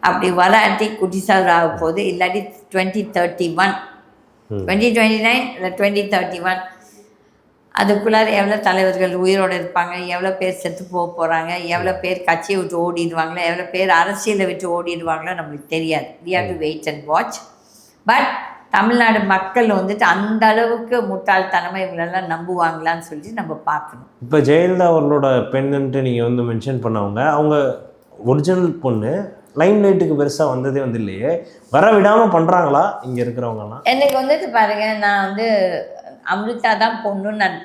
அப்படி வராட்டி குட்டிசார் ஆக போகுது. இல்லாட்டி 2031 2029 இல்லை 2031 அதுக்குள்ளார எவ்வளோ தலைவர்கள் உயிரோடு இருப்பாங்க, எவ்வளோ பேர் செத்து போகிறாங்க, எவ்வளோ பேர் கட்சியை விட்டு ஓடிடுவாங்களோ, எவ்வளோ பேர் அரசியலை விட்டு ஓடிடுவாங்களோ நம்மளுக்கு தெரியாது. we have to wait and watch. But Tamil Nadu மக்கள் வந்துட்டு அந்த அளவுக்கு முட்டாள்தனமாக இவங்களெல்லாம் நம்புவாங்களான்னு சொல்லிட்டு நம்ம பார்க்கணும். இப்போ ஜெயலலிதா அவர்களோட பெண்ணுன்ட்டு நீங்கள் வந்து மென்ஷன் பண்ணவங்க, அவங்க ஒரிஜினல் பொண்ணு லைம் லைட்டுக்கு பெருசாக வந்ததே வந்து இல்லையே, வர விடாமல் பண்ணுறாங்களா இங்கே இருக்கிறவங்கலாம்? எனக்கு வந்துட்டு பாருங்கள், நான் வந்து அமிர்தா தான் பொண்ணுன்னு நான்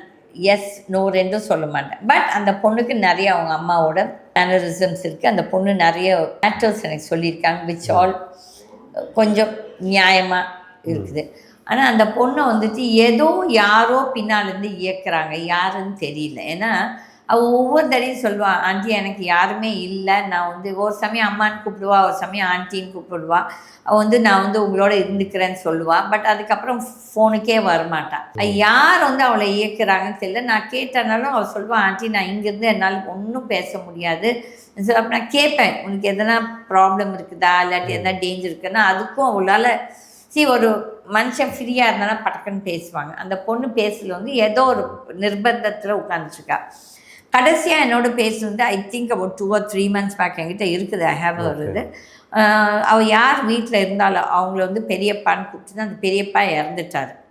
எஸ் நோ ரெண்டும் சொல்ல மாட்டேன். பட் அந்த பொண்ணுக்கு நிறைய அவங்க அம்மாவோட மேனரிசம்ஸ் இருக்குது. அந்த பொண்ணு நிறைய மேட்டர்ஸ் எனக்கு சொல்லியிருக்காங்க, விச் ஆல் கொஞ்சம் நியாயமாக இருக்குது. ஆனால் அந்த பொண்ணை வந்துட்டு ஏதோ யாரோ பின்னாலேருந்து இயக்குறாங்க, யாருன்னு தெரியல. ஏன்னா அவள் ஒவ்வொரு தடையும் சொல்லுவாள், ஆண்டி எனக்கு யாருமே இல்லை, நான் வந்து ஒரு சமயம் அம்மான்னு கூப்பிடுவா, ஒரு சமயம் ஆண்டின்னு கூப்பிடுவா. அவள் வந்து நான் வந்து உங்களோட இருந்துக்கிறேன்னு சொல்லுவாள். பட் அதுக்கப்புறம் ஃபோனுக்கே வரமாட்டான். யார் வந்து அவளை இயக்குறாங்கன்னு தெரியல. நான் கேட்டனாலும் அவள் சொல்லுவாள், ஆண்டி நான் இங்கேருந்து என்னால் ஒன்றும் பேச முடியாது. அப்போ நான் கேட்பேன், உனக்கு எதனா ப்ராப்ளம் இருக்குதா, இல்லாட்டி எதனா டேஞ்சர் இருக்குன்னா அதுக்கும் அவளால் ஒரு மனுஷன் ஃப்ரீயாக இருந்தாலும் பட்டக்குன்னு பேசுவாங்க. அந்த பொண்ணு பேசல வந்து ஏதோ ஒரு நிர்பந்தத்தில் உட்காந்துருக்கா. கடைசியாக என்னோட பேசுனது I think about 2 or 3 months back என்கிட்ட இருக்குது. ஐ ஹேவ் ஒரு இது. அவள் யார் வீட்டில் இருந்தாலும் அவங்கள வந்து பெரியப்பான்னு கூப்பிட்டு, அந்த பெரியப்பா இறந்துட்டார்.